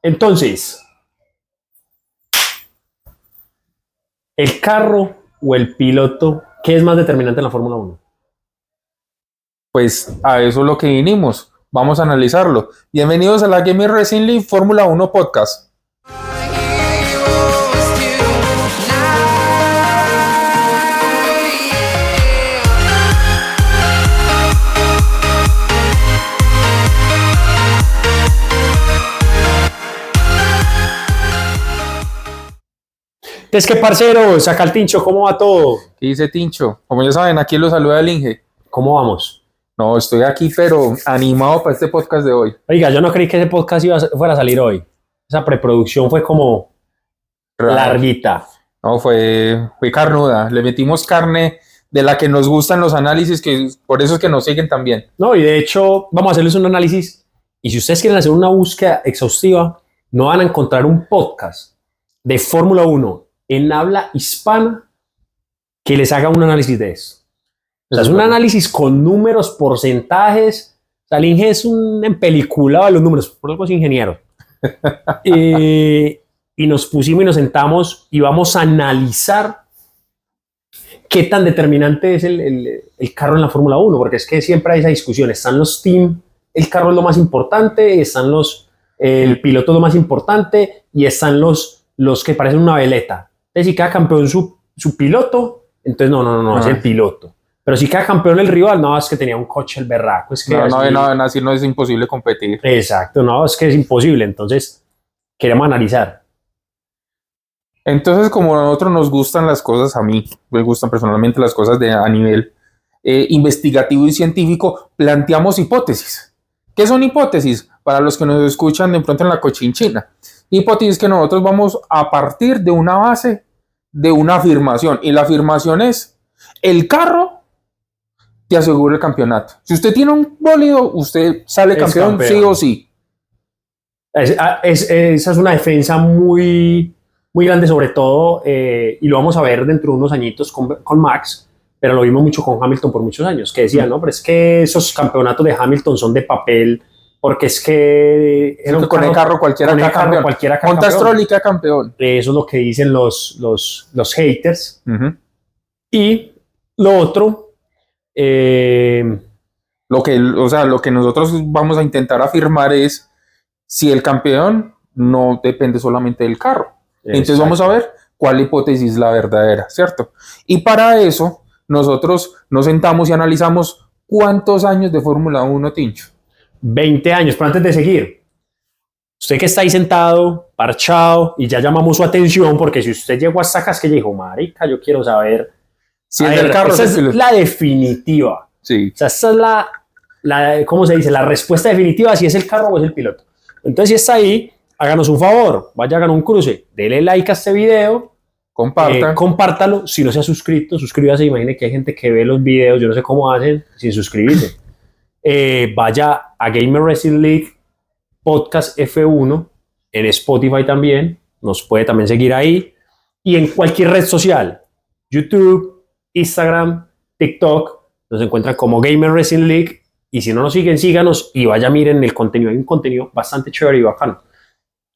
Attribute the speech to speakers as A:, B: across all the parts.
A: Entonces, ¿el carro o el piloto, qué es más determinante en la Fórmula 1?
B: Pues a eso es lo que vinimos. Vamos a analizarlo. Bienvenidos a la Gamer Racing League Fórmula 1 Podcast.
A: Es que, parcero, saca el Tincho, ¿cómo va todo?
B: ¿Qué dice Tincho? Como ya saben, aquí lo saluda el Inge.
A: ¿Cómo vamos?
B: No, estoy aquí, pero animado para este podcast de hoy.
A: Oiga, yo no creí que ese podcast fuera a salir hoy. Esa preproducción fue como larguita.
B: No, fue carnuda. Le metimos carne de la que nos gustan los análisis, que por eso es que nos siguen también.
A: No, y de hecho, vamos a hacerles un análisis. Y si ustedes quieren hacer una búsqueda exhaustiva, no van a encontrar un podcast de Fórmula 1 en habla hispana que les haga un análisis de eso. O sea, es un análisis con números, porcentajes. O sea, el Inge es un empeliculado de los números, por algo es ingeniero. Y nos pusimos y nos sentamos y vamos a analizar qué tan determinante es el carro en la Fórmula 1, porque es que siempre hay esa discusión. Están los team, el carro es lo más importante, están el piloto es lo más importante y están los que parecen una veleta. Entonces, si queda campeón su piloto, entonces no, es el piloto. Pero si queda campeón el rival, no, es que tenía un coche el berraco. Es que
B: así no es imposible competir.
A: Exacto, no, es que es imposible. Entonces, queremos analizar.
B: Entonces, como a nosotros nos gustan las cosas, a mí me gustan personalmente las cosas a nivel investigativo y científico, planteamos hipótesis. ¿Qué son hipótesis? Para los que nos escuchan de pronto en la cochinchina. Hipótesis que nosotros vamos a partir de una base, de una afirmación. Y la afirmación es, el carro te asegura el campeonato. Si usted tiene un bólido, usted sale campeón, sí o sí.
A: Esa es una defensa muy, muy grande, sobre todo, y lo vamos a ver dentro de unos añitos con Max, pero lo vimos mucho con Hamilton por muchos años, que decía, no, pero es que esos campeonatos de Hamilton son de papel, porque es que
B: con el carro cualquiera queda campeón. Monta Stroll y queda campeón.
A: Eso es lo que dicen los haters. Y lo otro,
B: lo que nosotros vamos a intentar afirmar es si el campeón no depende solamente del carro. Entonces vamos a ver cuál hipótesis es la verdadera, ¿cierto? Y para eso nosotros nos sentamos y analizamos cuántos años de Fórmula 1, Tincho.
A: 20 años, pero antes de seguir, usted que está ahí sentado, parchado, y ya llamamos su atención, porque si usted llegó hasta acá es que dijo, marica, yo quiero saber
B: si es del carro.
A: Esa es la definitiva.
B: Sí.
A: O sea, esa es ¿cómo se dice? La respuesta definitiva, si es el carro o es el piloto. Entonces, si está ahí, háganos un favor, vaya, hagan un cruce, dele like a este video, compártalo. Si no se ha suscrito, suscríbase. Imagine que hay gente que ve los videos, yo no sé cómo hacen sin suscribirse. Vaya a Gamer Racing League Podcast F1 en Spotify también, nos puede también seguir ahí, y en cualquier red social, YouTube, Instagram, TikTok, nos encuentran como Gamer Racing League. Y si no nos siguen, síganos y vaya, miren el contenido. Hay un contenido bastante chévere y bacano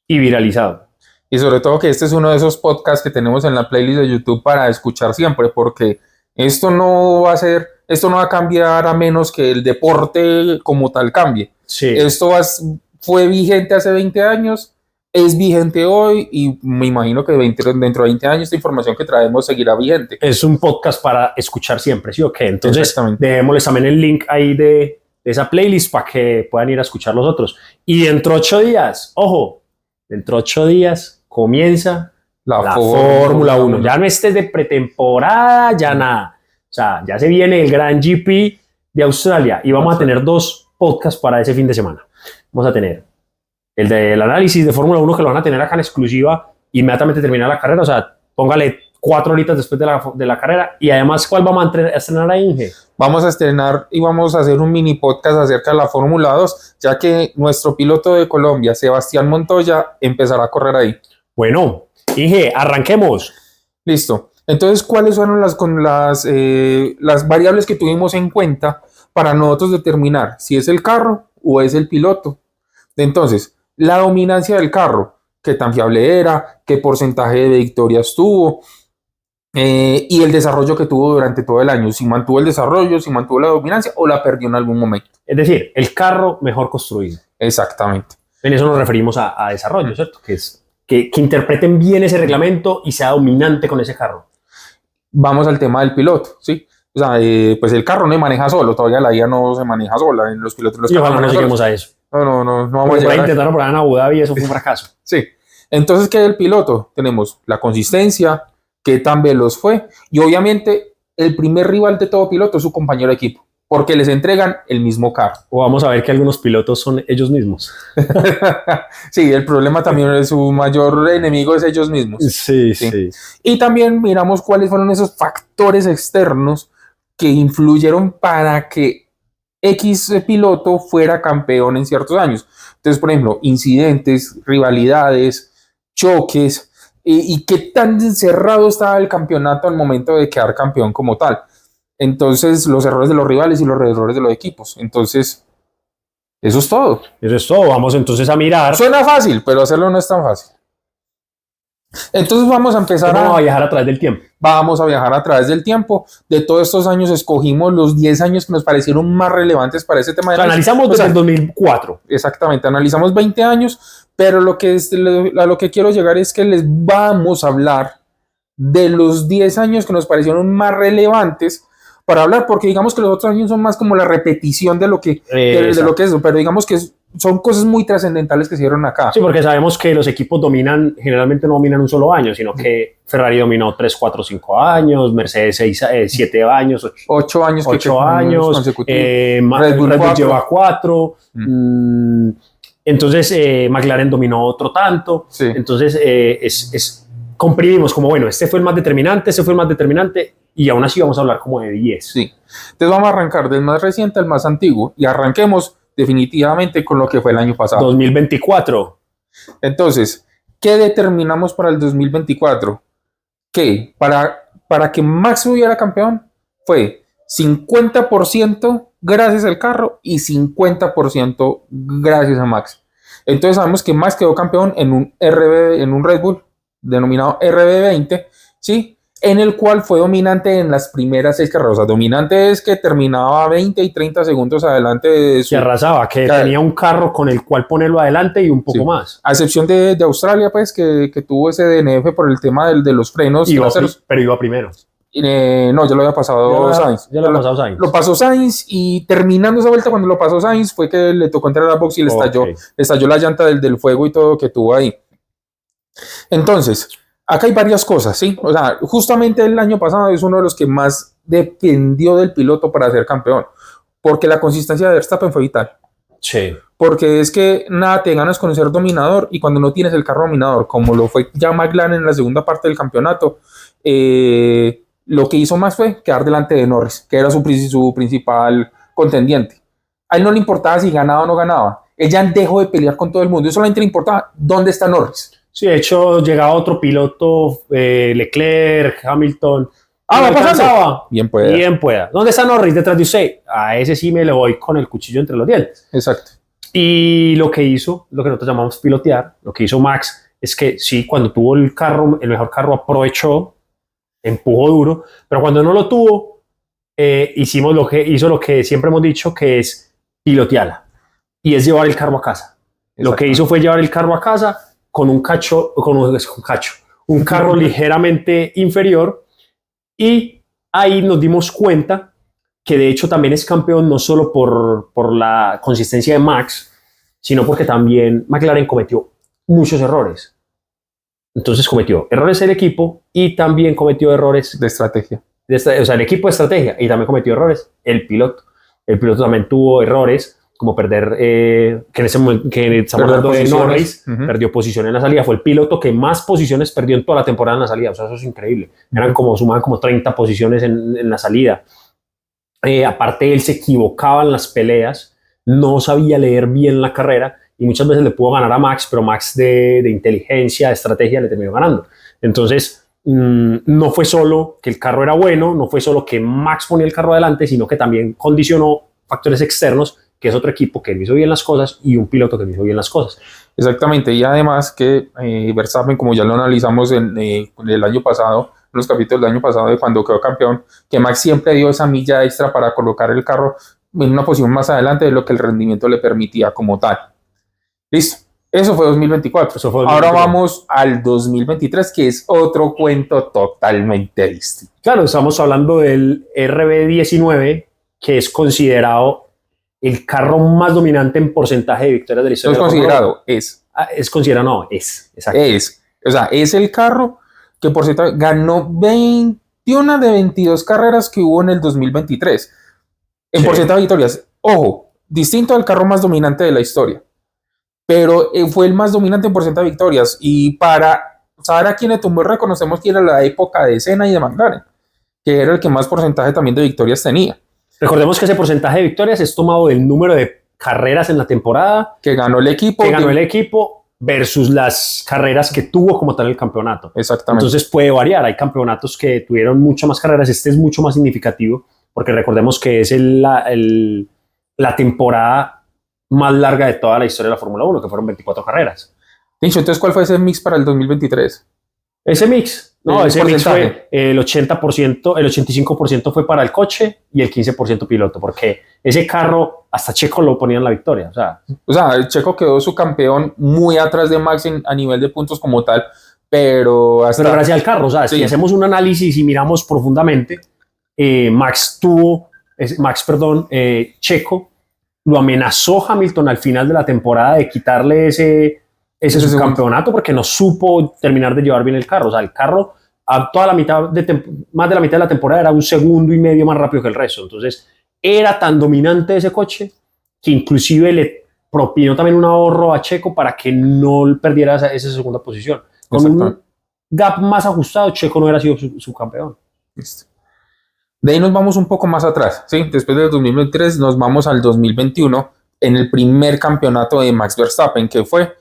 A: y viralizado.
B: Y sobre todo que este es uno de esos podcasts que tenemos en la playlist de YouTube para escuchar siempre, porque esto no va a cambiar a menos que el deporte como tal cambie.
A: Sí.
B: Esto fue vigente hace 20 años, es vigente hoy y me imagino que dentro de 20 años esta información que traemos seguirá vigente.
A: Es un podcast para escuchar siempre, ¿sí o qué? Entonces, dejémosles también el link ahí de esa playlist para que puedan ir a escuchar los otros. Y dentro de 8 días, ojo, dentro de 8 días comienza la Fórmula 1. Ya no estés de pretemporada, ya nada. O sea, ya se viene el Gran GP de Australia y vamos a tener 2 podcasts para ese fin de semana. Vamos a tener el del análisis de Fórmula 1, que lo van a tener acá en exclusiva inmediatamente terminar la carrera. O sea, póngale 4 horitas después de la carrera. Y además, ¿cuál vamos a estrenar ahí, Inge?
B: Vamos a estrenar y vamos a hacer un mini podcast acerca de la Fórmula 2, ya que nuestro piloto de Colombia, Sebastián Montoya, empezará a correr ahí.
A: Bueno, Inge, arranquemos.
B: Listo. Entonces, ¿cuáles fueron las variables que tuvimos en cuenta para nosotros determinar si es el carro o es el piloto? Entonces, la dominancia del carro, qué tan fiable era, qué porcentaje de victorias tuvo, y el desarrollo que tuvo durante todo el año, si mantuvo el desarrollo, si mantuvo la dominancia o la perdió en algún momento.
A: Es decir, el carro mejor construido.
B: Exactamente.
A: En eso nos referimos a desarrollo, ¿cierto? Que es que interpreten bien ese reglamento y sea dominante con ese carro.
B: Vamos al tema del piloto, ¿sí? O sea, pues el carro no se maneja solo, todavía la IA no se maneja sola, en los pilotos los
A: Y ojalá no lleguemos a eso.
B: No vamos a
A: Porque
B: llegar
A: intentaron probar en Abu Dhabi y eso fue un fracaso.
B: Sí. Entonces, ¿qué es el piloto? Tenemos la consistencia, qué tan veloz fue, y obviamente el primer rival de todo piloto es su compañero de equipo, porque les entregan el mismo carro.
A: O vamos a ver que algunos pilotos son ellos mismos.
B: Sí, el problema también es su mayor enemigo es ellos mismos.
A: Sí.
B: Y también miramos cuáles fueron esos factores externos que influyeron para que X piloto fuera campeón en ciertos años. Entonces, por ejemplo, incidentes, rivalidades, choques, y qué tan cerrado estaba el campeonato al momento de quedar campeón como tal. Entonces, los errores de los rivales y los errores de los equipos. Entonces, eso es todo.
A: Eso es todo. Vamos entonces a mirar.
B: Suena fácil, pero hacerlo no es tan fácil. Entonces vamos a empezar
A: a viajar a través del tiempo.
B: Vamos a viajar a través del tiempo. De todos estos años escogimos los 10 años que nos parecieron más relevantes para ese tema.
A: Analizamos desde el 2004.
B: Exactamente, analizamos 20 años, pero a lo que quiero llegar es que les vamos a hablar de los 10 años que nos parecieron más relevantes para hablar, porque digamos que los otros años son más como la repetición de lo que, de lo que es, pero digamos que son cosas muy trascendentales que se dieron acá.
A: Sí, porque sabemos que los equipos generalmente no dominan un solo año, sino que Ferrari dominó 3, 4, 5 años, Mercedes 7 años,
B: 8 años,
A: Red Bull lleva 4, entonces McLaren dominó otro tanto, sí. Entonces comprimimos como, bueno, este fue el más determinante, y aún así vamos a hablar como de 10.
B: Sí, entonces vamos a arrancar del más reciente al más antiguo, y arranquemos definitivamente con lo que fue el año pasado.
A: 2024.
B: Entonces, ¿qué determinamos para el 2024? Que para que Max hubiera campeón fue 50% gracias al carro y 50% gracias a Max. Entonces sabemos que Max quedó campeón en un Red Bull denominado RB20, ¿sí? En el cual fue dominante en las primeras 6 carreras. O sea, dominante es que terminaba 20 y 30 segundos adelante de su...
A: Que arrasaba, que tenía un carro con el cual ponerlo adelante y un poco más.
B: A excepción de Australia, pues, que tuvo ese DNF por el tema de los frenos.
A: Pero iba primero.
B: No, ya lo había pasado Sainz. Lo pasó Sainz y terminando esa vuelta, cuando lo pasó Sainz, fue que le tocó entrar a la box y le estalló la llanta del fuego y todo que tuvo ahí. Entonces... acá hay varias cosas, ¿sí? O sea, justamente el año pasado es uno de los que más dependió del piloto para ser campeón, porque la consistencia de Verstappen fue vital.
A: Sí.
B: Porque es que nada te ganas con ser dominador, y cuando no tienes el carro dominador, como lo fue ya McLaren en la segunda parte del campeonato, lo que hizo más fue quedar delante de Norris, que era su principal contendiente. A él no le importaba si ganaba o no ganaba. Él ya dejó de pelear con todo el mundo. Y solamente le importaba dónde está Norris.
A: Sí, de hecho, llegaba otro piloto, Leclerc, Hamilton.
B: ¿Va pasando?
A: Bien pueda. ¿Dónde está Norris? Detrás de usted. A ese sí me le voy con el cuchillo entre los dientes.
B: Exacto.
A: Y lo que hizo, lo que nosotros llamamos pilotear, lo que hizo Max, es que sí, cuando tuvo el mejor carro aprovechó, empujó duro, pero cuando no lo tuvo, hizo lo que siempre hemos dicho, que es pilotearla. Y es llevar el carro a casa. Lo que hizo fue llevar el carro a casa con un carro ligeramente inferior, y ahí nos dimos cuenta que de hecho también es campeón no solo por la consistencia de Max, sino porque también McLaren cometió muchos errores. Entonces cometió errores el equipo y también cometió errores
B: de estrategia.
A: O sea, el equipo de estrategia, y también cometió errores el piloto. El piloto también tuvo errores, como perder, que estamos hablando de Norris, perdió posición en la salida. Fue el piloto que más posiciones perdió en toda la temporada en la salida. O sea, eso es increíble. Sumaban como 30 posiciones en la salida. Aparte, él se equivocaba en las peleas, no sabía leer bien la carrera, y muchas veces le pudo ganar a Max, pero Max de inteligencia, de estrategia, le terminó ganando. Entonces, no fue solo que el carro era bueno, no fue solo que Max ponía el carro adelante, sino que también condicionó factores externos, que es otro equipo que hizo bien las cosas y un piloto que hizo bien las cosas.
B: Exactamente, y además que Verstappen, como ya lo analizamos en el año pasado, en los capítulos del año pasado de cuando quedó campeón, que Max siempre dio esa milla extra para colocar el carro en una posición más adelante de lo que el rendimiento le permitía como tal. Listo, eso fue 2024.
A: Eso fue
B: Ahora
A: 2023.
B: vamos al 2023, que es otro cuento totalmente distinto.
A: Claro, estamos hablando del RB19, que es considerado el carro más dominante en porcentaje de victorias de la
B: No
A: historia
B: es
A: de la Fórmula 1.
B: considerado, es.
A: Es considerado, no, es, exacto.
B: O sea, es el carro que por cierto ganó 21 de 22 carreras que hubo en el 2023. En
A: Sí.
B: porcentaje de victorias, ojo, distinto al carro más dominante de la historia, pero fue el más dominante en porcentaje de victorias. Y para saber a quién le tumbó el récord, conocemos que era la época de Senna y de McLaren, que era el que más porcentaje también de victorias tenía.
A: Recordemos que ese porcentaje de victorias es tomado del número de carreras en la temporada
B: Que ganó el equipo.
A: que ganó el equipo versus las carreras que tuvo como tal el campeonato.
B: Exactamente.
A: Entonces puede variar. Hay campeonatos que tuvieron muchas más carreras. Este es mucho más significativo porque recordemos que es la temporada más larga de toda la historia de la Fórmula 1, que fueron 24 carreras.
B: Dicho, entonces, ¿cuál fue ese mix para el 2023?
A: Ese mix, no,
B: El
A: ese mix
B: porcentaje.
A: fue el 80%, el 85% fue para el coche y el 15% piloto, porque ese carro hasta Checo lo ponía en la victoria.
B: O sea, el Checo quedó su campeón muy atrás de Max a nivel de puntos como tal, pero hasta...
A: Pero gracias al carro, o sea,
B: Sí.
A: si hacemos un análisis y miramos profundamente, Checo lo amenazó Hamilton al final de la temporada de quitarle ese subcampeonato porque no supo terminar de llevar bien el carro. O sea, el carro a toda la mitad más de la mitad de la temporada era 1,5 segundos más rápido que el resto. Entonces, era tan dominante ese coche que inclusive le propinó también un ahorro a Checo para que no perdiera esa segunda posición. Con un gap más ajustado, Checo no hubiera sido subcampeón.
B: Listo. De ahí nos vamos un poco más atrás, ¿sí? Después del 2023 nos vamos al 2021 en el primer campeonato de Max Verstappen, que fue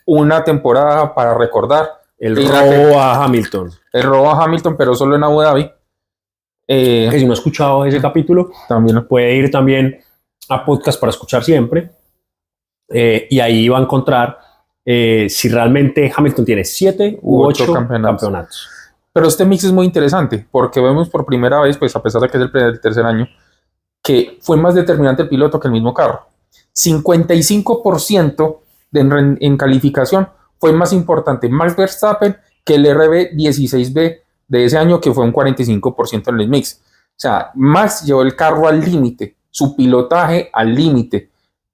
B: una temporada para recordar.
A: El robo a Hamilton.
B: El robo a Hamilton, pero solo en Abu Dhabi.
A: Que si no ha escuchado ese capítulo,
B: también
A: puede ir también a podcast para escuchar siempre. Y ahí va a encontrar si realmente Hamilton tiene 7 u 8 campeonatos.
B: Pero este mix es muy interesante porque vemos por primera vez, pues a pesar de que es el tercer año, que fue más determinante el piloto que el mismo carro. 55% en calificación fue más importante Max Verstappen que el RB16B de ese año, que fue un 45% en el mix. O sea, Max llevó el carro al límite, su pilotaje al límite,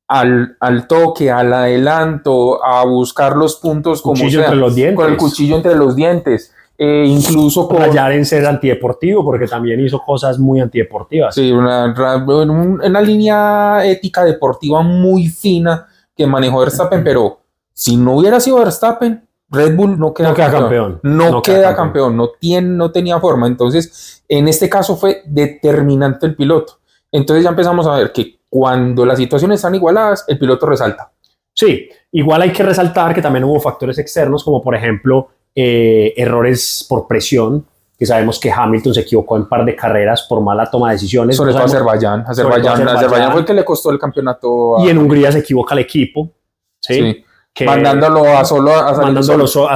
B: al toque, al adelanto, a buscar los puntos como sea,
A: entre los dientes.
B: con el cuchillo entre los dientes. Incluso con
A: rayar en ser antideportivo, porque también hizo cosas muy antideportivas.
B: Sí, una línea ética deportiva muy fina que manejó Verstappen, pero si no hubiera sido Verstappen, Red Bull no queda campeón. No queda campeón, no tenía forma. Entonces, en este caso fue determinante el piloto. Entonces ya empezamos a ver que cuando las situaciones están igualadas, el piloto resalta.
A: Sí, igual hay que resaltar que también hubo factores externos, como por ejemplo errores por presión, que sabemos que Hamilton se equivocó en un par de carreras por mala toma de decisiones.
B: Sobre todo Azerbaiyán fue el que le costó el campeonato.
A: Y en Hungría se equivoca el equipo, ¿sí? Que
B: mandándolo
A: a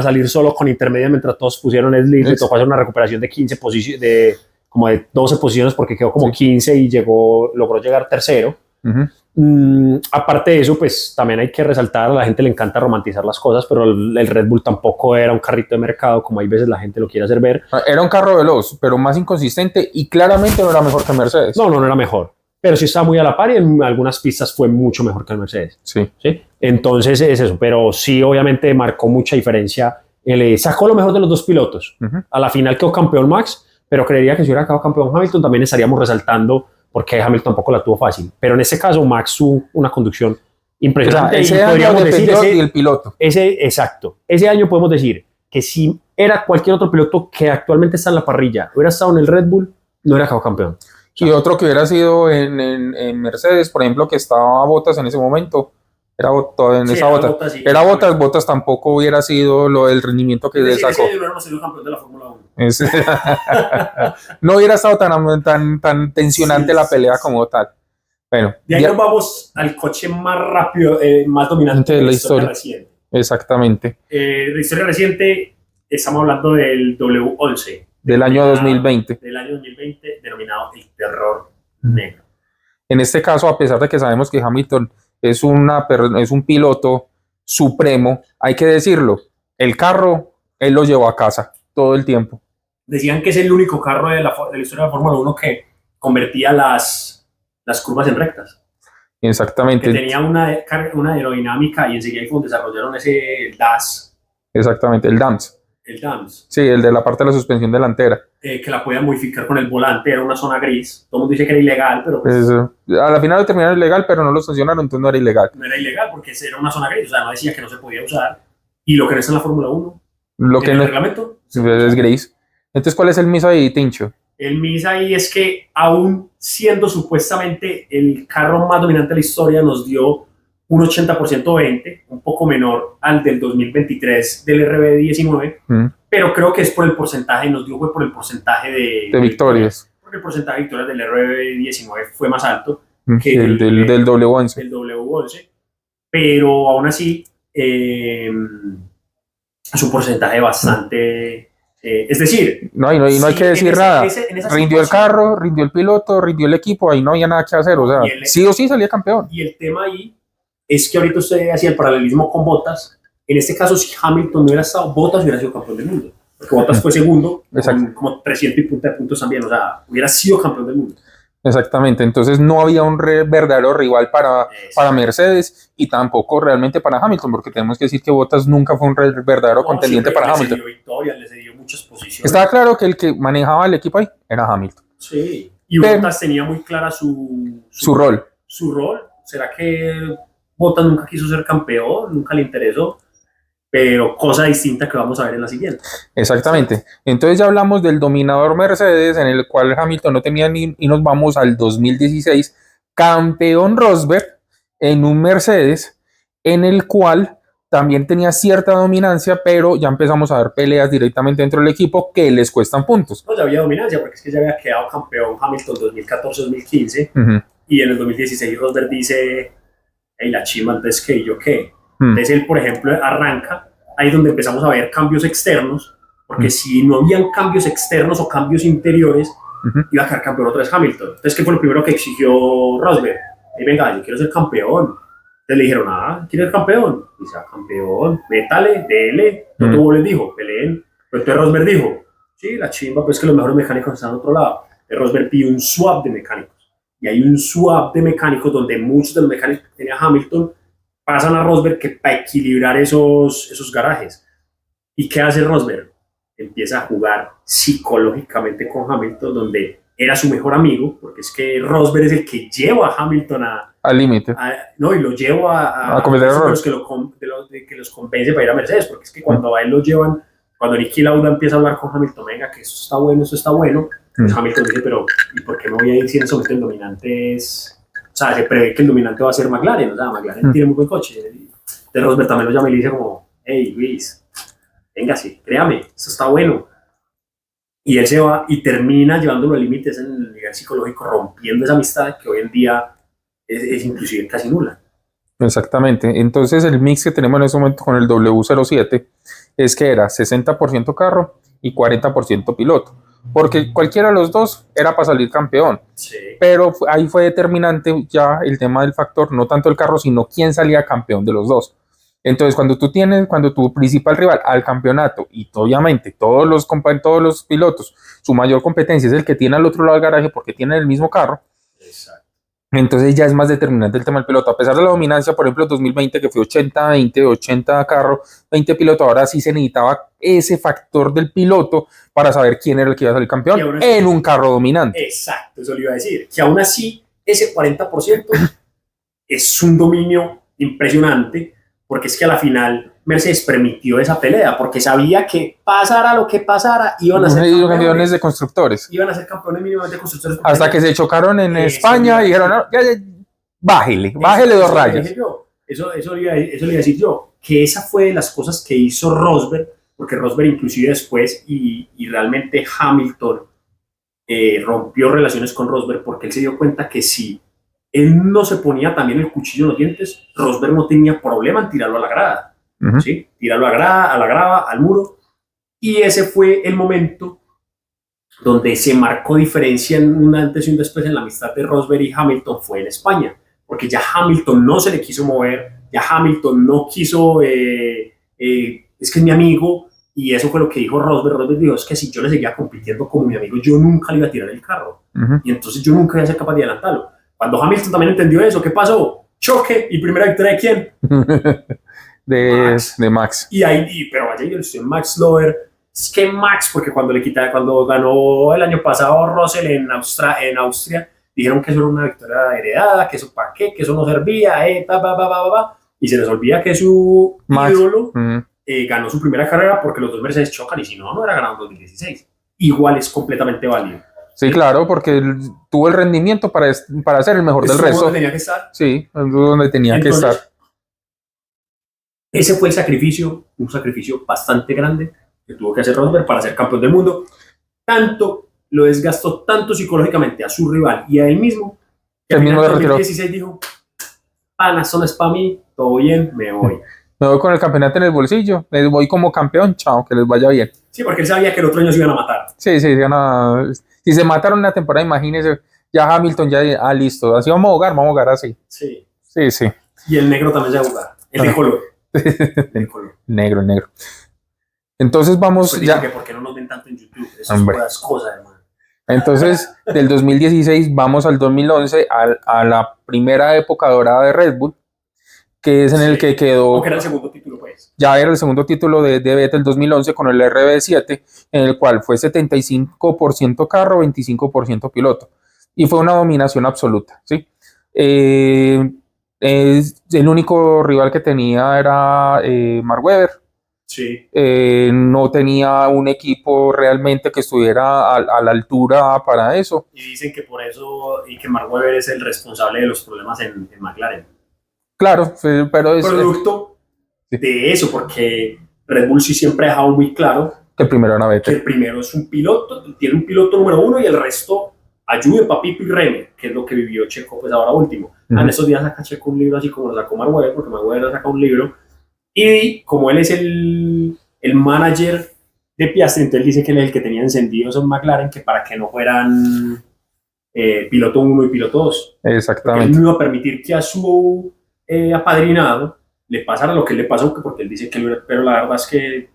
A: salir solo con intermedia mientras todos pusieron el lead. Le tocó hacer una recuperación de 15 posiciones, como de 12 posiciones porque quedó como 15 y logró llegar tercero. Aparte de eso, pues también hay que resaltar, a la gente le encanta romantizar las cosas, pero el Red Bull tampoco era un carrito de mercado como hay veces la gente lo quiere hacer ver.
B: Era un carro veloz, pero más inconsistente y claramente no era mejor que Mercedes.
A: No era mejor, pero sí estaba muy a la par y en algunas pistas fue mucho mejor que el Mercedes.
B: Sí.
A: Entonces es eso, pero sí obviamente marcó mucha diferencia. Sacó lo mejor de los dos pilotos. A la final quedó campeón Max, pero creería que si hubiera quedado campeón Hamilton también estaríamos resaltando porque Hamilton tampoco la tuvo fácil. Pero en este caso Max tuvo una conducción impresionante.
B: O sea, ese año dependió del piloto.
A: Exacto. Ese año podemos decir que si era cualquier otro piloto que actualmente está en la parrilla, hubiera estado en el Red Bull, no hubiera quedado campeón.
B: Y otro que hubiera sido en Mercedes, por ejemplo, que estaba Bottas en ese momento, era Bottas tampoco hubiera sido lo del rendimiento que le sacó.
A: Sido campeón de la Fórmula 1.
B: No hubiera estado tan tensionante la pelea como tal. Bueno,
A: de ahí nos vamos al coche más rápido, más dominante
B: de la historia
A: reciente.
B: Exactamente.
A: De historia reciente, estamos hablando del W11.
B: Del año 2020.
A: Del año 2020, denominado el terror negro.
B: En este caso, a pesar de que sabemos que Hamilton es un piloto supremo, hay que decirlo, el carro, él lo llevó a casa todo el tiempo.
A: Decían que es el único carro de la historia de la Fórmula 1 que convertía las curvas en rectas.
B: Exactamente.
A: Que tenía una aerodinámica y enseguida ahí fue donde desarrollaron ese DAS.
B: Exactamente, el DAMS.
A: El DAMS.
B: Sí, el de la parte de la suspensión delantera.
A: Que la podían modificar con el volante, era una zona gris. Todo el mundo dice que era ilegal, pero pues,
B: a la final terminaron ilegal, pero no lo sancionaron, entonces no era ilegal.
A: No era ilegal porque era una zona gris, o sea, no decía que no se podía usar. Y lo que no está en la Fórmula 1,
B: lo que
A: en
B: el
A: reglamento,
B: es gris. Entonces, ¿cuál es el miso ahí, Tincho?
A: El miso ahí es que, aún siendo supuestamente el carro más dominante de la historia, nos dio un 80% 20, un poco menor al del 2023 del RB19, pero creo que es por el porcentaje, nos dio fue por el porcentaje de
B: victorias.
A: Porque el porcentaje de victorias del RB19 fue más alto
B: que el del W11.
A: Del W11, pero aún así es un porcentaje bastante... es decir...
B: No hay que decir nada. Rindió el carro, rindió el piloto, rindió el equipo, ahí no había nada que hacer. O sea, sí o sí salía campeón.
A: Y el tema ahí es que ahorita usted hacía el paralelismo con Bottas. En este caso, si Hamilton no hubiera estado, Bottas hubiera sido campeón del mundo. Porque Bottas fue segundo, con como 300 y punta de puntos también. O sea, hubiera sido campeón del mundo.
B: Exactamente, entonces no había un verdadero rival para Mercedes y tampoco realmente para Hamilton, porque tenemos que decir que Bottas nunca fue un verdadero contendiente para Hamilton.
A: Le cedió muchas posiciones.
B: Estaba claro que el que manejaba el equipo ahí era Hamilton.
A: Sí, y Bottas tenía muy clara su
B: rol.
A: Su rol. ¿Será que Bottas nunca quiso ser campeón? Nunca le interesó. Pero cosa distinta que vamos a ver en la siguiente.
B: Exactamente. Entonces ya hablamos del dominador Mercedes, en el cual Hamilton no tenía y nos vamos al 2016, campeón Rosberg en un Mercedes, en el cual también tenía cierta dominancia, pero ya empezamos a ver peleas directamente dentro del equipo que les cuestan puntos.
A: No, ya había dominancia, porque es que ya había quedado campeón Hamilton 2014-2015, y en el 2016 Rosberg dice, hey, la chima, antes que yo qué. Entonces él, por ejemplo, arranca, ahí es donde empezamos a ver cambios externos, porque si no habían cambios externos o cambios interiores, iba a quedar campeón otra vez Hamilton. Entonces, ¿qué fue lo primero que exigió Rosberg? Hey, venga, yo quiero ser campeón. Entonces le dijeron, ¿quieres ser campeón? Y dice, campeón, métale, dele. Otro les dijo, peleen. Pero entonces Rosberg dijo, sí, la chimba, pues que los mejores mecánicos están al otro lado. Entonces Rosberg pidió un swap de mecánicos. Y hay un swap de mecánicos donde muchos de los mecánicos que tenía Hamilton pasan a Rosberg que para equilibrar esos garajes. ¿Y qué hace Rosberg? Empieza a jugar psicológicamente con Hamilton, donde era su mejor amigo, porque es que Rosberg es el que lleva a Hamilton
B: al límite.
A: No, y lo lleva a
B: cometer errores.
A: Que los convence para ir a Mercedes, porque es que cuando a él lo llevan, cuando Niki Lauda empieza a hablar con Hamilton, venga, que esto está bueno, pues Hamilton dice, pero ¿y por qué me voy a ir si en ese momento el dominante es... O sea, se prevé que el dominante va a ser McLaren, o sea, McLaren tiene muy buen coche. De Rosberg también lo llama y le dice como, hey, Luis, venga, sí, créame, esto está bueno. Y él se va y termina llevándolo a límites en el nivel psicológico, rompiendo esa amistad que hoy en día es inclusive casi nula.
B: Exactamente. Entonces el mix que tenemos en ese momento con el W07 es que era 60% carro y 40% piloto. Porque cualquiera de los dos era para salir campeón.
A: Sí.
B: Pero ahí fue determinante ya el tema del factor, no tanto el carro, sino quién salía campeón de los dos. Entonces, cuando tu principal rival al campeonato, y obviamente todos los pilotos, su mayor competencia es el que tiene al otro lado del garaje porque tienen el mismo carro.
A: Exacto.
B: Entonces ya es más determinante el tema del piloto. A pesar de la dominancia, por ejemplo, 2020 que fue 80-20, 80 carro, 20 piloto, ahora sí se necesitaba ese factor del piloto para saber quién era el que iba a salir campeón en un carro dominante.
A: Exacto, eso le iba a decir. Que aún así, ese 40% es un dominio impresionante, porque es que a la final Mercedes permitió esa pelea, porque sabía que pasara lo que pasara, iban a ser
B: campeones de constructores.
A: Iban a ser campeones mínimamente de constructores.
B: Hasta que se chocaron en España y dijeron, no, bájele 2 rayas.
A: Eso le iba a decir yo, que esa fue de las cosas que hizo Rosberg, porque Rosberg inclusive después, y realmente Hamilton rompió relaciones con Rosberg, porque él se dio cuenta que si él no se ponía también el cuchillo en los dientes, Rosberg no tenía problema en tirarlo a la grada. ¿sí? Tíralo a la grava, al muro. Y ese fue el momento donde se marcó diferencia en un antes y un después en la amistad de Rosberg y Hamilton, fue en España, porque ya Hamilton no se le quiso mover, ya Hamilton no quiso, es que es mi amigo, y eso fue lo que dijo Rosberg. Rosberg dijo, es que si yo le seguía compitiendo como mi amigo, yo nunca le iba a tirar el carro, y entonces yo nunca iba a ser capaz de adelantarlo. Cuando Hamilton también entendió eso, ¿qué pasó? Choque, y primera victoria ¿de quién?
B: de Max.
A: Y ahí, pero vaya, yo soy Max Lover. Es que Max, porque cuando ganó el año pasado Russell en Austria, dijeron que eso era una victoria heredada, que eso para qué, que eso no servía, y se les olvida que su
B: Max.
A: ídolo ganó su primera carrera porque los dos Mercedes chocan, y si no, no era ganado en 2016. Igual es completamente válido.
B: Sí, claro, porque tuvo el rendimiento para ser el mejor del resto.
A: Donde tenía que estar.
B: Sí, es donde tenía que estar.
A: Ese fue el sacrificio, un sacrificio bastante grande que tuvo que hacer Rosberg para ser campeón del mundo. Tanto lo desgastó tanto psicológicamente a su rival y a él mismo, que
B: el mismo
A: en 2016 dijo, panas, son es para mí, todo bien, me voy.
B: Me voy con el campeonato en el bolsillo, les voy como campeón, chao, que les vaya bien.
A: Sí, porque él sabía que el otro año se iban a matar.
B: Sí, si se mataron una temporada, imagínense, ya Hamilton ya, listo, así vamos a jugar así.
A: Sí.
B: Sí.
A: Y el negro también se va a jugar, el de color. El color.
B: Negro. Entonces vamos
A: pues
B: ya.
A: Que ¿por qué no nos ven tanto en YouTube? Esas son las cosas, hermano.
B: Entonces, del 2016 vamos al 2011, a la primera época dorada de Red Bull, que es en el que quedó.
A: Aunque era el segundo título, pues.
B: Ya era el segundo título de Vettel 2011 con el RB7, en el cual fue 75% carro, 25% piloto. Y fue una dominación absoluta, ¿sí? El único rival que tenía era Mark Webber.
A: Sí.
B: No tenía un equipo realmente que estuviera a la altura para eso.
A: Y dicen que por eso, y que Mark Webber es el responsable de los problemas en McLaren.
B: Claro, pero es
A: producto de eso, porque Red Bull sí siempre ha dejado muy claro
B: que el primero era Vettel.
A: Que el primero es un piloto, tiene un piloto número uno y el resto ayude, papito y reme, que es lo que vivió Checo pues ahora último. En estos días saca Checo un libro así como lo sacó Mark Webber, porque Mark Webber saca un libro, y como él es el manager de Piastri, entonces él dice que él es el que tenía encendidos en McLaren, que para que no fueran piloto 1 y piloto 2.
B: Exactamente.
A: Porque él no iba a permitir que a su apadrinado le pasara lo que le pasó, porque él dice que pero la verdad es que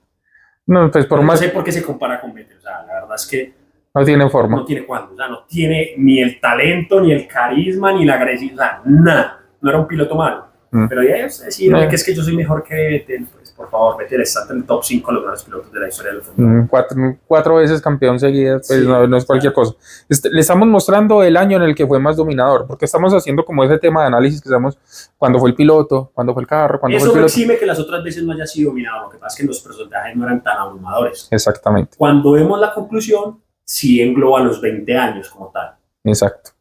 B: no, pues
A: no sé por qué se compara con Vettel. O sea, la verdad es que
B: no tiene forma.
A: No tiene cuándo. O sea, no tiene ni el talento, ni el carisma, ni la agresividad. O sea, nada. No era un piloto malo. Pero ya es decir, que es que yo soy mejor que Vettel. Pues por favor, Vettel está en el top 5 de los mejores pilotos de la historia del fútbol.
B: Cuatro veces campeón seguidas, pues sí, no es cualquier cosa. Le estamos mostrando el año en el que fue más dominador, porque estamos haciendo como ese tema de análisis que estamos cuando fue el piloto, cuando fue el carro, cuando
A: eso
B: fue el piloto.
A: Eso exime que las otras veces no haya sido dominador. Lo que pasa es que los porcentajes no eran tan abrumadores.
B: Exactamente.
A: Cuando vemos la conclusión, sí engloba los 20 años como tal.
B: Exacto.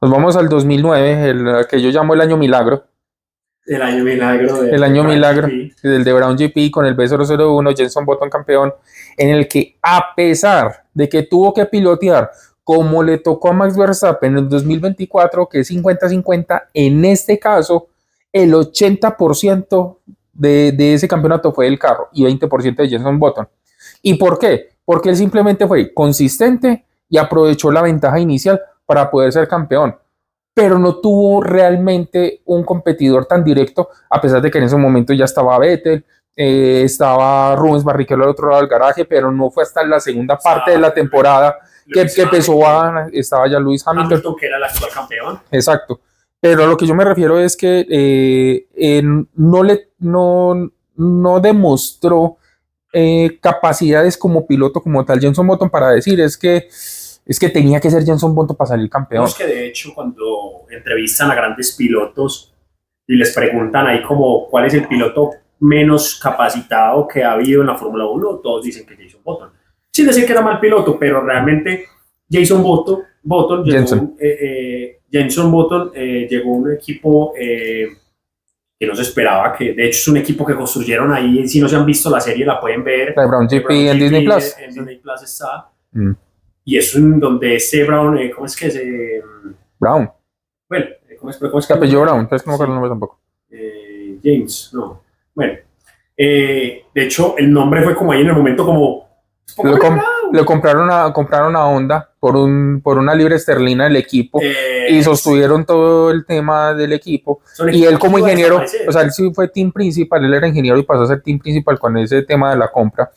B: Nos vamos al 2009, el que yo llamo el año milagro.
A: El año milagro.
B: El año milagro del de Brown GP con el B001, Jenson Button campeón, en el que a pesar de que tuvo que pilotear como le tocó a Max Verstappen en el 2024, que es 50-50, en este caso el 80% de ese campeonato fue del carro y 20% de Jenson Button. ¿Y por qué? Porque él simplemente fue consistente y aprovechó la ventaja inicial para poder ser campeón, pero no tuvo realmente un competidor tan directo, a pesar de que en ese momento ya estaba Vettel, estaba Rubens Barrichello al otro lado del garaje, pero no fue hasta la segunda parte de la temporada que empezó estaba ya Lewis Hamilton,
A: que era el actual campeón.
B: Exacto, pero a lo que yo me refiero es que no demostró capacidades como piloto como tal Jenson Button para decir es que tenía que ser Jenson Button para salir campeón.
A: Es que de hecho cuando entrevistan a grandes pilotos y les preguntan ahí como cuál es el piloto menos capacitado que ha habido en la Fórmula 1, todos dicen que Jenson Button. Sin decir que era mal piloto, pero realmente Jenson Button llegó a un equipo que no se esperaba, que de hecho es un equipo que construyeron ahí. Si no se han visto la serie, la pueden ver.
B: La Brown GP en Disney Plus.
A: En Disney Plus está. Y es donde ese Brown, ¿cómo es que es?
B: Brown.
A: Bueno, ¿cómo es que
B: apellido Brown? Es que no me acuerdo el nombre tampoco.
A: James, no. Bueno, De hecho, el nombre fue como ahí en el momento como...
B: Lo compraron a Honda por una libra esterlina del equipo y sostuvieron todo el tema del equipo. Y él como ingeniero, o sea, él sí fue team principal, él era ingeniero y pasó a ser team principal con ese tema de la compra.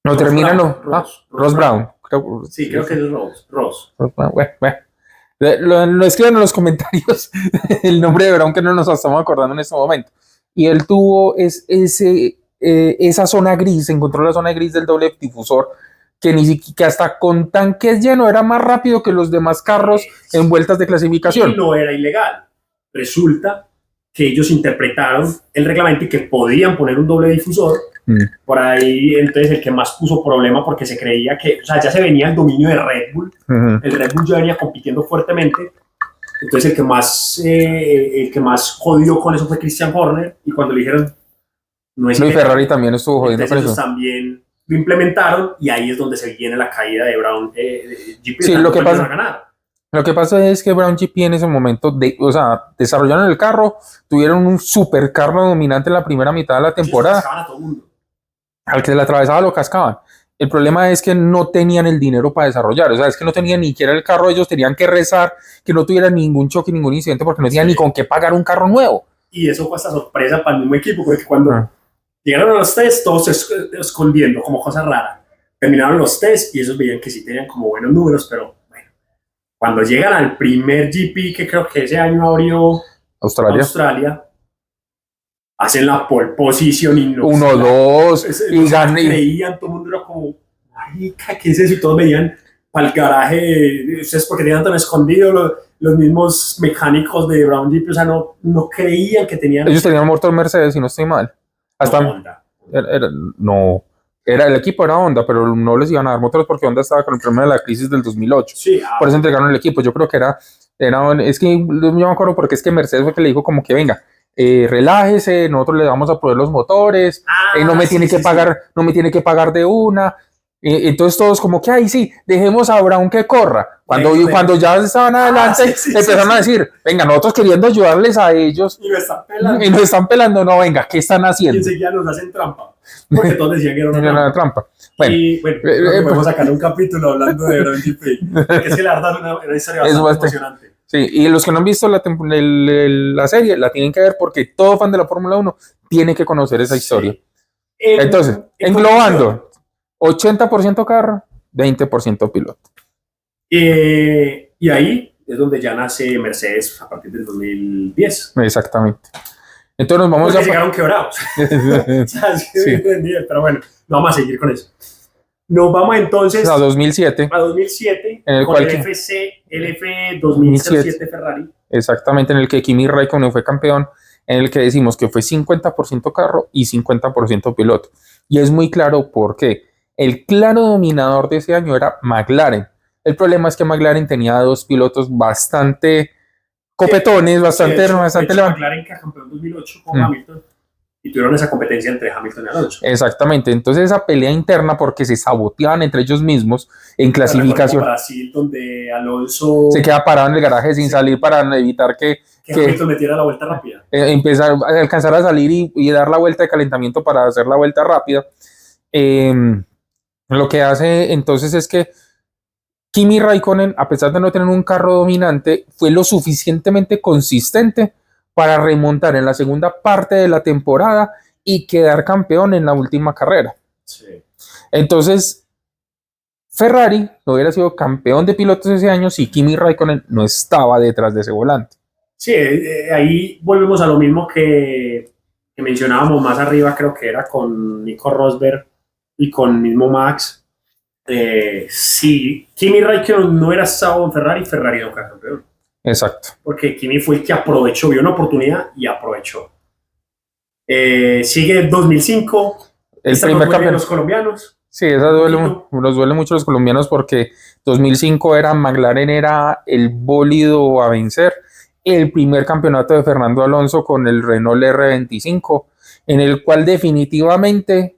B: No termina, no. Ross Brown.
A: Creo que es Ross.
B: Bueno. Lo escriban en los comentarios el nombre de Brown que no nos estamos acordando en este momento. Y él tuvo esa zona gris, encontró la zona gris del doble difusor, que hasta con tanques llenos era más rápido que los demás carros en vueltas de clasificación.
A: Y no era ilegal. Resulta que ellos interpretaron el reglamento y que podían poner un doble difusor. Por ahí, entonces, el que más puso problema porque se creía que, o sea, ya se venía el dominio de Red Bull. El Red Bull ya venía compitiendo fuertemente. Entonces, el que más jodió con eso fue Christian Horner. Y cuando le dijeron, no es
B: Luis Ferrari también estuvo jodiendo con
A: eso. También lo implementaron y ahí es donde se viene la caída de Brown GP.
B: Sí, lo que pasa es que Brown GP en ese momento, desarrollaron el carro, tuvieron un super carro dominante en la primera mitad de la temporada.
A: Sí, a todo mundo.
B: Al que se le atravesaba lo cascaban. El problema es que no tenían el dinero para desarrollar, o sea, es que no tenían ni siquiera el carro, ellos tenían que rezar que no tuvieran ningún choque, ningún incidente, porque no tenían ni con qué pagar un carro nuevo.
A: Y eso fue hasta sorpresa para el mismo equipo, porque cuando llegaron a los test, todos se escondiendo como cosa rara. Terminaron los test y ellos veían que sí tenían como buenos números, pero bueno, cuando llegan al primer GP, que creo que ese año abrió Australia, hacen la pole position y no
B: 1-2 y ganan.
A: Creían, todo el mundo era como, ay, ¿qué es eso? Y todos veían para el garaje, ustedes porque tenían tan escondido los mismos mecánicos de Brown GP, o sea, no creían que tenían.
B: Ellos tenían motor Mercedes, si no estoy mal. Hasta
A: Honda.
B: El equipo era Honda, pero no les iban a dar motores porque Honda estaba con el problema de la crisis del 2008.
A: Sí,
B: por eso entregaron el equipo. Yo creo que es que yo me acuerdo porque es que Mercedes fue que le dijo como que venga, relájese, nosotros le vamos a proveer los motores, no me tiene que pagar de una. Entonces todos como que, ay sí, dejemos a Brown que corra. Cuando ya estaban adelante, empezaron a decir, venga, nosotros queriendo ayudarles a ellos. Y nos están pelando. No, venga, ¿qué están haciendo?
A: Y enseguida nos hacen trampa. Porque todos decían que era una
B: trampa.
A: Bueno, y bueno, podemos sacar un capítulo hablando de Brown GP. Porque es que la verdad es una historia bastante emocionante.
B: Sí, y los que no han visto la serie, la tienen que ver porque todo fan de la Fórmula 1 tiene que conocer esa historia. Entonces, englobando, 80% carro, 20% piloto.
A: Y ahí es donde ya nace Mercedes a partir del 2010.
B: Exactamente. Entonces nos vamos
A: porque llegaron quebrados. Sí. Pero bueno, no vamos a seguir con eso. Nos vamos entonces
B: a 2007.
A: En el con el LF 2007 Ferrari.
B: Exactamente, en el que Kimi Raikkonen fue campeón, en el que decimos que fue 50% carro y 50% piloto. Y es muy claro por qué. El claro dominador de ese año era McLaren. El problema es que McLaren tenía dos pilotos bastante copetones, bastante
A: McLaren que campeón en 2008 con Hamilton. Y tuvieron esa competencia entre Hamilton y Alonso.
B: Exactamente, entonces esa pelea interna porque se saboteaban entre ellos mismos en clasificación.
A: Brasil, donde Alonso
B: se queda parado en el garaje sin salir para evitar que
A: Hamilton metiera la vuelta rápida.
B: Empezar a alcanzar a salir y dar la vuelta de calentamiento para hacer la vuelta rápida. Lo que hace entonces es que Kimi Raikkonen, a pesar de no tener un carro dominante, fue lo suficientemente consistente para remontar en la segunda parte de la temporada y quedar campeón en la última carrera.
A: Sí.
B: Entonces, Ferrari no hubiera sido campeón de pilotos ese año si Kimi Raikkonen no estaba detrás de ese volante.
A: Sí, ahí volvemos a lo mismo que mencionábamos más arriba, creo que era con Nico Rosberg y con mismo Max. Si Kimi Raikkonen no hubiera estado en Ferrari, Ferrari no queda campeón.
B: Exacto.
A: Porque Kimi fue el que aprovechó, vio una oportunidad y aprovechó. Sigue 2005.
B: El primer campeón
A: de los colombianos.
B: Sí, nos duele mucho a los colombianos porque 2005 McLaren era el bólido a vencer. El primer campeonato de Fernando Alonso con el Renault R25, en el cual definitivamente,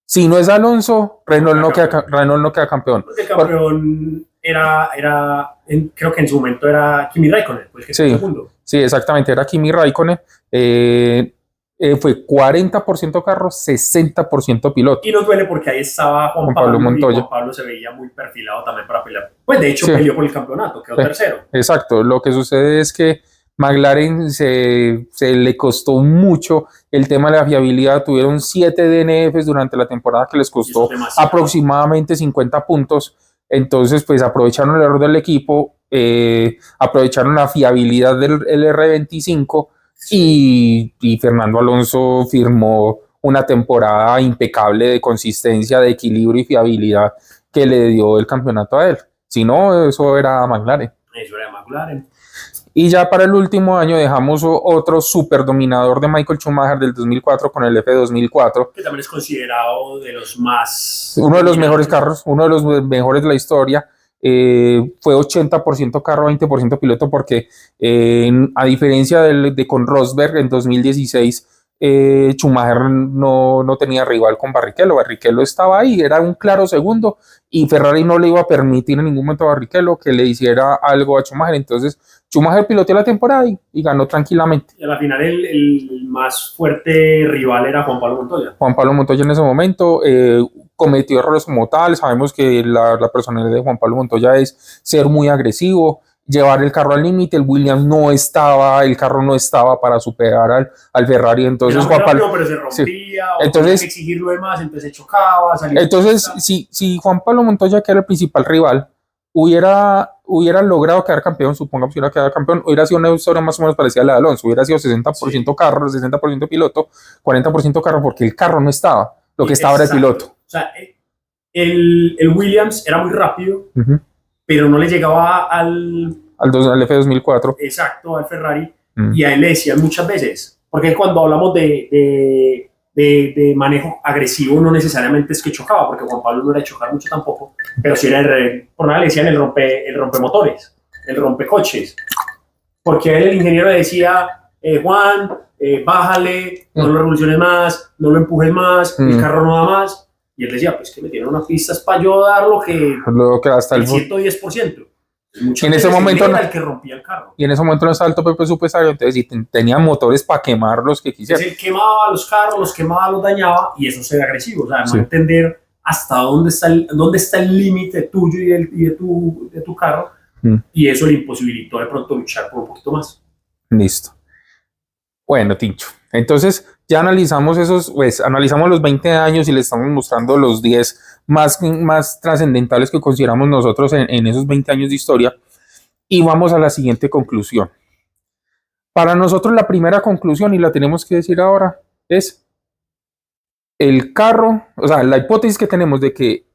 B: si no es Alonso, Renault no queda campeón.
A: Porque el campeón creo que en su momento era Kimi Raikkonen, pues que
B: sí, segundo. Sí, exactamente, era Kimi Raikkonen. fue 40% carro, 60% piloto.
A: Y nos duele porque ahí estaba Juan Pablo Montoya. Y Juan Pablo se veía muy perfilado también para pelear. Pues de hecho peleó por el campeonato, quedó tercero.
B: Exacto, lo que sucede es que McLaren se le costó mucho el tema de la fiabilidad. Tuvieron 7 DNFs durante la temporada que les costó aproximadamente 50 puntos. Entonces, pues aprovecharon el error del equipo, aprovecharon la fiabilidad del R25 y Fernando Alonso firmó una temporada impecable de consistencia, de equilibrio y fiabilidad que le dio el campeonato a él. Si no, eso era McLaren.
A: Eso era McLaren.
B: Y ya para el último año dejamos otro super dominador de Michael Schumacher del 2004 con el F2004.
A: Que también es considerado de los más...
B: Uno de los mejores carros, uno de los mejores de la historia. Fue 80% carro, 20% piloto, porque a diferencia de con Rosberg en 2016, Schumacher no tenía rival con Barrichello. Barrichello estaba ahí, era un claro segundo, y Ferrari no le iba a permitir en ningún momento a Barrichello que le hiciera algo a Schumacher. Entonces Schumacher piloteó la temporada y ganó tranquilamente.
A: Y al final el más fuerte rival era Juan Pablo Montoya.
B: Juan Pablo Montoya en ese momento cometió errores como tal. Sabemos que la personalidad de Juan Pablo Montoya es ser muy agresivo, llevar el carro al límite. El Williams el carro no estaba para superar al Ferrari. Entonces Juan Pablo,
A: pero se rompía,
B: sí.
A: Entonces tenía que exigirlo de más, entonces se chocaba.
B: Entonces, si Juan Pablo Montoya, que era el principal rival, hubiera logrado quedar campeón, supongamos que hubiera quedado campeón, hubiera sido una historia más o menos parecida a la de Alonso. Hubiera sido 60% carro, 60% piloto, 40% carro, porque el carro no estaba, lo que estaba era el piloto.
A: O sea, el Williams era muy rápido, pero no le llegaba al
B: F2004.
A: Exacto, al Ferrari, y a él le decían muchas veces, porque cuando hablamos de manejo agresivo no necesariamente es que chocaba, porque Juan Pablo no era de chocar mucho tampoco, pero sí era por nada le decían el rompemotores, el rompecoches, porque él, el ingeniero, le decía, Juan, bájale, no lo revoluciones más, no lo empujes más, el carro no da más, y él decía, pues que me tienen unas pistas para yo dar lo que
B: hasta el
A: 110%.
B: Y en ese momento
A: era el que rompía el carro.
B: Y en ese momento no estaba el tope presupuestario, entonces sí, tenían motores para quemar los que quisieran.
A: Entonces él quemaba los carros, los quemaba, los dañaba, y eso es agresivo. O sea, no entender hasta dónde está el límite tuyo y de tu carro, y eso le imposibilitó de pronto luchar por un poquito más.
B: Listo. Bueno, Tincho, entonces ya analizamos analizamos los 20 años y le estamos mostrando los 10 más trascendentales que consideramos nosotros en esos 20 años de historia, y vamos a la siguiente conclusión. Para nosotros la primera conclusión, y la tenemos que decir ahora, es el carro, o sea, la hipótesis que tenemos de que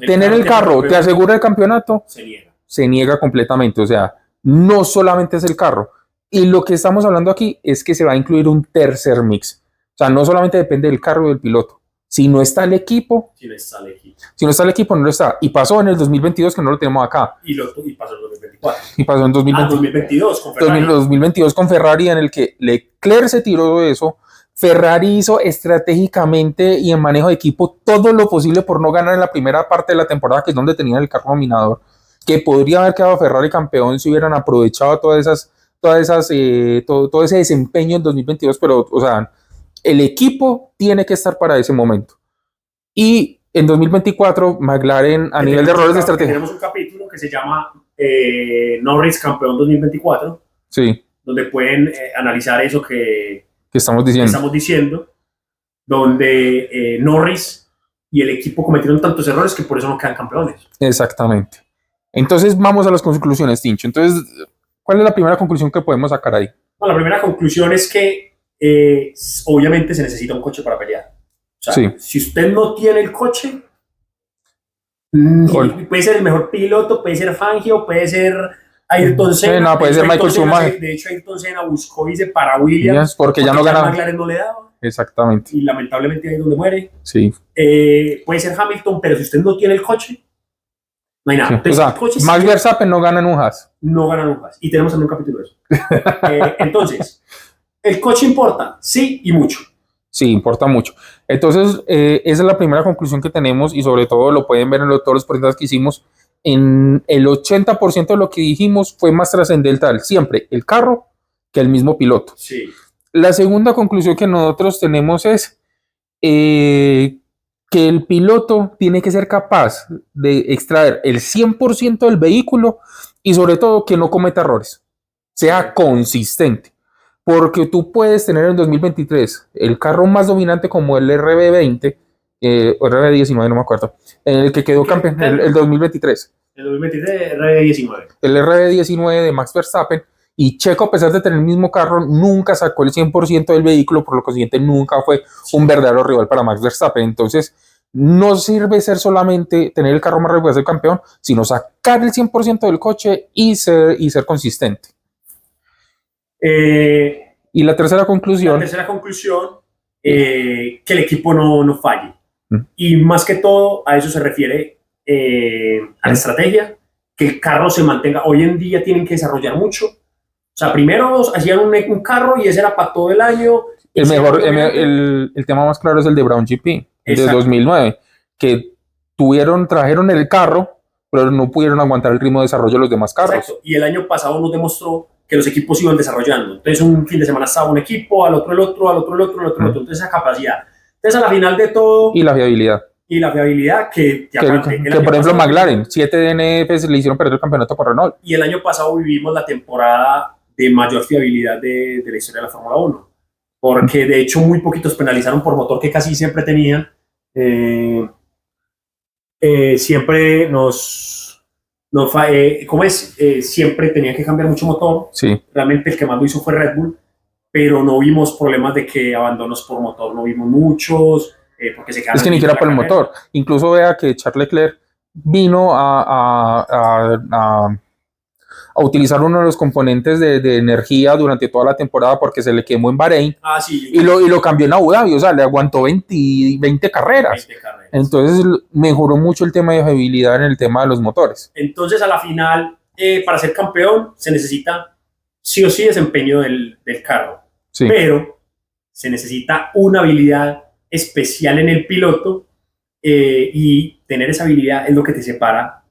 B: tener el carro te asegura el campeonato, se niega completamente. O sea, no solamente es el carro. Y lo que estamos hablando aquí es que se va a incluir un tercer mix. O sea, no solamente depende del carro y del piloto. Si no está el equipo, no lo está. Y pasó en el 2022, que no lo tenemos acá.
A: Y pasó en el 2024.
B: Y pasó en
A: 2022 con Ferrari.
B: 2022 con Ferrari, en el que Leclerc se tiró de eso. Ferrari hizo estratégicamente y en manejo de equipo todo lo posible por no ganar en la primera parte de la temporada, que es donde tenían el carro dominador, que podría haber quedado Ferrari campeón si hubieran aprovechado todo ese desempeño en 2022, pero, o sea, el equipo tiene que estar para ese momento. Y en 2024, McLaren, a nivel de errores de estrategia.
A: Tenemos un capítulo que se llama Norris campeón 2024,
B: sí,
A: donde pueden analizar eso que
B: estamos
A: diciendo, donde Norris y el equipo cometieron tantos errores que por eso no quedan campeones.
B: Exactamente. Entonces, vamos a las conclusiones, Tincho. Entonces, ¿cuál es la primera conclusión que podemos sacar ahí?
A: Bueno, la primera conclusión es que obviamente se necesita un coche para pelear. O sea, si usted no tiene el coche, puede ser el mejor piloto, puede ser Fangio, puede ser Ayrton Senna.
B: No, puede ser Michael Schumacher.
A: De hecho, Ayrton Senna buscó irse para Williams
B: porque ya no ganaba.
A: McLaren no le daba.
B: Exactamente.
A: Y lamentablemente ahí es donde muere.
B: Sí.
A: Puede ser Hamilton, pero si usted no tiene el coche, no hay nada.
B: Sí. Entonces, o sea, Max Verstappen no gana en un Haas.
A: No gana en un Haas. Y tenemos en un capítulo de eso. Entonces, ¿el coche importa? Sí, y mucho.
B: Sí, importa mucho. Entonces, esa es la primera conclusión que tenemos, y sobre todo lo pueden ver en todos los porcentajes que hicimos. En el 80% de lo que dijimos fue más trascendental siempre el carro que el mismo piloto.
A: Sí.
B: La segunda conclusión que nosotros tenemos es que el piloto tiene que ser capaz de extraer el 100% del vehículo y sobre todo que no cometa errores, sea consistente. Porque tú puedes tener en 2023 el carro más dominante como el RB20 o RB19, no me acuerdo, en el que quedó campeón el 2023.
A: El 2023 RB19.
B: El RB19 de Max Verstappen. Y Checo, a pesar de tener el mismo carro, nunca sacó el 100% del vehículo, por lo consiguiente nunca fue un verdadero rival para Max Verstappen. Entonces, no sirve ser solamente tener el carro más rápido para ser campeón, sino sacar el 100% del coche y ser consistente. Y la tercera conclusión.
A: Que el equipo no falle. Y más que todo, a eso se refiere a la estrategia, que el carro se mantenga. Hoy en día tienen que desarrollar mucho. O sea, primero hacían un carro y ese era para todo el año.
B: El tema más claro es el de Brown GP, de 2009, que trajeron el carro, pero no pudieron aguantar el ritmo de desarrollo de los demás carros.
A: Exacto. Y el año pasado nos demostró que los equipos iban desarrollando. Entonces, un fin de semana estaba un equipo, al otro el otro, al otro el otro, al otro el otro. Entonces, esa capacidad. Entonces, a la final de todo...
B: Y la fiabilidad.
A: Que
B: por ejemplo, McLaren, 7 DNFs le hicieron perder el campeonato con Renault.
A: Y el año pasado vivimos la temporada de mayor fiabilidad de la historia de la Fórmula 1. Porque, de hecho, muy poquitos penalizaron por motor que casi siempre tenían. Siempre siempre tenían que cambiar mucho motor.
B: Sí.
A: Realmente el que más lo hizo fue Red Bull, pero no vimos problemas de que abandonos por motor, no vimos muchos, porque se quedaron.
B: Es que ni siquiera por el motor. Incluso vea que Charles Leclerc vino a utilizar uno de los componentes de energía durante toda la temporada porque se le quemó en Bahrein.
A: Sí,
B: y lo cambió en Abu Dhabi, o sea, le aguantó 20 carreras.
A: 20 carreras.
B: Entonces mejoró mucho el tema de fiabilidad en el tema de los motores.
A: Entonces, a la final, para ser campeón se necesita sí o sí desempeño del carro. Sí. Pero se necesita una habilidad especial en el piloto y tener esa habilidad es lo que te separa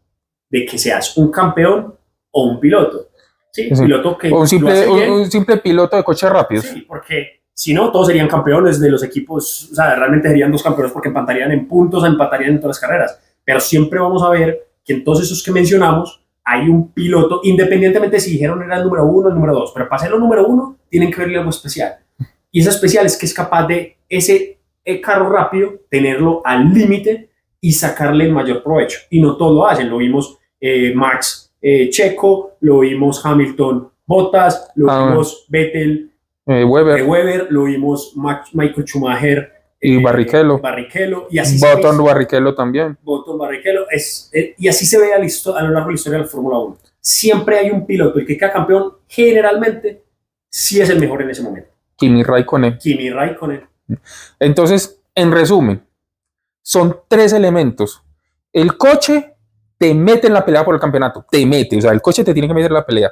A: de que seas un campeón o un piloto. Sí,
B: sí.
A: Piloto que
B: un simple piloto de coches rápidos.
A: Sí, porque si no, todos serían campeones de los equipos, o sea, realmente serían dos campeones porque empatarían en puntos, empatarían en todas las carreras. Pero siempre vamos a ver que en todos esos que mencionamos hay un piloto, independientemente si dijeron era el número 1 o el número 2, pero para ser el número 1 tienen que verle algo especial. Y eso especial es que es capaz de ese carro rápido tenerlo al límite y sacarle el mayor provecho. Y no todos lo hacen, lo vimos Max Checo, lo vimos Hamilton Bottas, lo vimos Vettel Weber, lo vimos Michael Schumacher
B: y Barrichello
A: y así
B: Barrichello también.
A: Y así se ve a lo largo de la historia de la Fórmula 1. Siempre hay un piloto, el que queda campeón generalmente sí es el mejor en ese momento.
B: Kimi Raikkonen. Entonces, en resumen, son 3 elementos. El coche te mete en la pelea por el campeonato, o sea, el coche te tiene que meter en la pelea.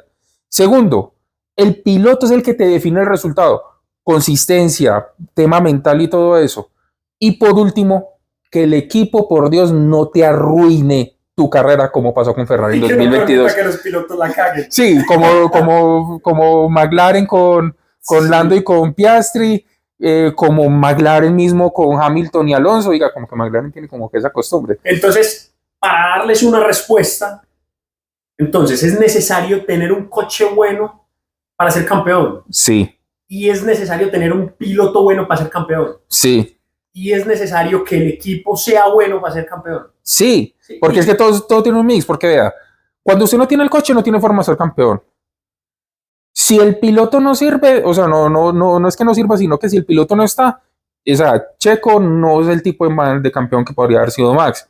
B: Segundo, el piloto es el que te define el resultado, consistencia, tema mental y todo eso. Y por último, que el equipo, por Dios, no te arruine tu carrera como pasó con Ferrari en 2022.
A: Que los pilotos la caguen.
B: Sí, como McLaren con Lando y con Piastri, como McLaren mismo con Hamilton y Alonso, diga, como que McLaren tiene como que esa costumbre.
A: Entonces, para darles una respuesta, entonces es necesario tener un coche bueno para ser campeón.
B: Sí.
A: Y es necesario tener un piloto bueno para ser campeón.
B: Sí.
A: Y es necesario que el equipo sea bueno para ser campeón.
B: Sí, porque es que todo tiene un mix, porque vea, cuando usted no tiene el coche no tiene forma de ser campeón. Si el piloto no sirve, o sea, no es que no sirva, sino que si el piloto no está, o sea, Checo no es el tipo de campeón que podría haber sido Max.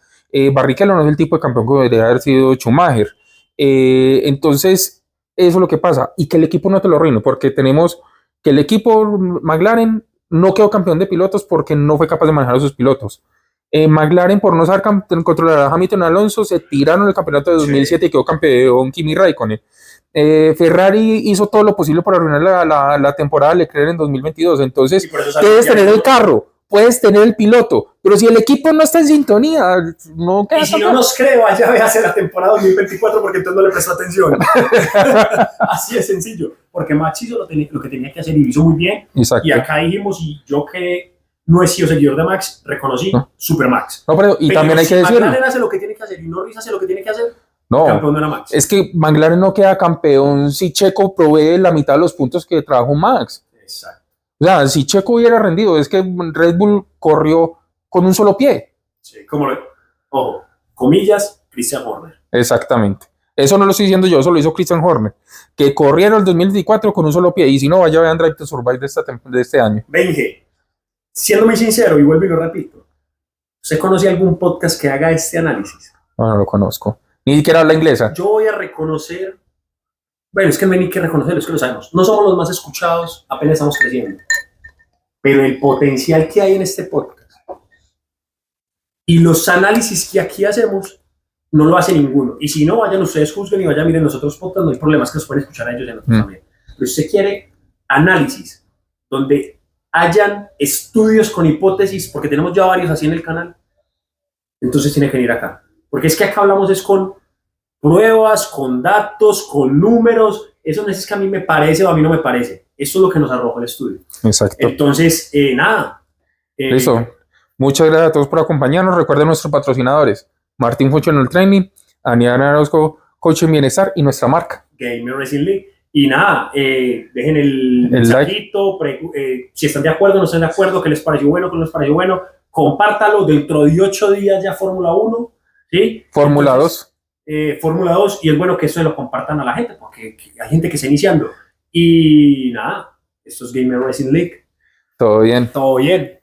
B: Barrichello no es el tipo de campeón que podría haber sido Schumacher. Entonces, eso es lo que pasa. Y que el equipo no te lo arruine, porque tenemos que el equipo McLaren no quedó campeón de pilotos porque no fue capaz de manejar a sus pilotos. McLaren, por no saber controlar a Hamilton y Alonso, se tiraron el campeonato de 2007 y quedó campeón Kimi Raikkonen. Ferrari hizo todo lo posible para arruinar la temporada de Leclerc en 2022. Entonces, debes tener el carro puedes tener el piloto, pero si el equipo no está en sintonía, no queda
A: Y si no nos cree, vaya a verse la temporada 2024 porque entonces no le prestó atención. Así de sencillo. Porque Max hizo lo que tenía que hacer y lo hizo muy bien.
B: Exacto.
A: Y acá dijimos, y yo que no he sido seguidor de Max, reconocí Super Max.
B: No, pero también hay
A: si
B: que decirlo.
A: McLaren hace lo que tiene que hacer y Norris hace lo que tiene que hacer,
B: No,
A: campeón de la Max.
B: es que McLaren no queda campeón si Checo provee la mitad de los puntos que trajo Max.
A: Exacto.
B: O sea, si Checo hubiera rendido, es que Red Bull corrió con un solo pie.
A: Sí, ojo, comillas, Christian Horner.
B: Exactamente. Eso no lo estoy diciendo yo, eso lo hizo Christian Horner. Que corrieron el 2024 con un solo pie. Y si no, vaya a ver Drive to Survive de este año.
A: Benje, siendo muy sincero, y vuelvo y lo repito, ¿usted conoce algún podcast que haga este análisis?
B: No, no lo conozco. Ni siquiera habla inglesa.
A: Yo voy a reconocer, bueno, es que no hay ni que reconocerlo, es que lo sabemos. No somos los más escuchados, apenas estamos creciendo. Pero el potencial que hay en este podcast y los análisis que aquí hacemos, no lo hace ninguno. Y si no, vayan ustedes, juzguen y vayan, miren los otros podcasts, no hay problemas que los pueden escuchar a ellos y a nosotros también. Pero si usted quiere análisis donde hayan estudios con hipótesis, porque tenemos ya varios así en el canal, entonces tiene que venir acá. Porque es que acá hablamos es con pruebas, con datos, con números. Eso no es que a mí me parece o a mí no me parece. Eso es lo que nos arrojó el estudio.
B: Exacto.
A: Entonces, nada.
B: Listo. Muchas gracias a todos por acompañarnos. Recuerden nuestros patrocinadores: Martín Functional Training, Aniana Orozco, Coach en Bienestar y nuestra marca
A: Gamer Racing League. Y nada, dejen el mensajito, si están de acuerdo, no están de acuerdo, qué les pareció bueno, qué no les pareció bueno, compártalo. Dentro de 8 días ya Fórmula 1, ¿sí?
B: Fórmula 2.
A: Fórmula 2, y es bueno que eso lo compartan a la gente, porque hay gente que está iniciando. Y nada, esto es Gamer Racing League.
B: Todo bien.
A: Todo bien.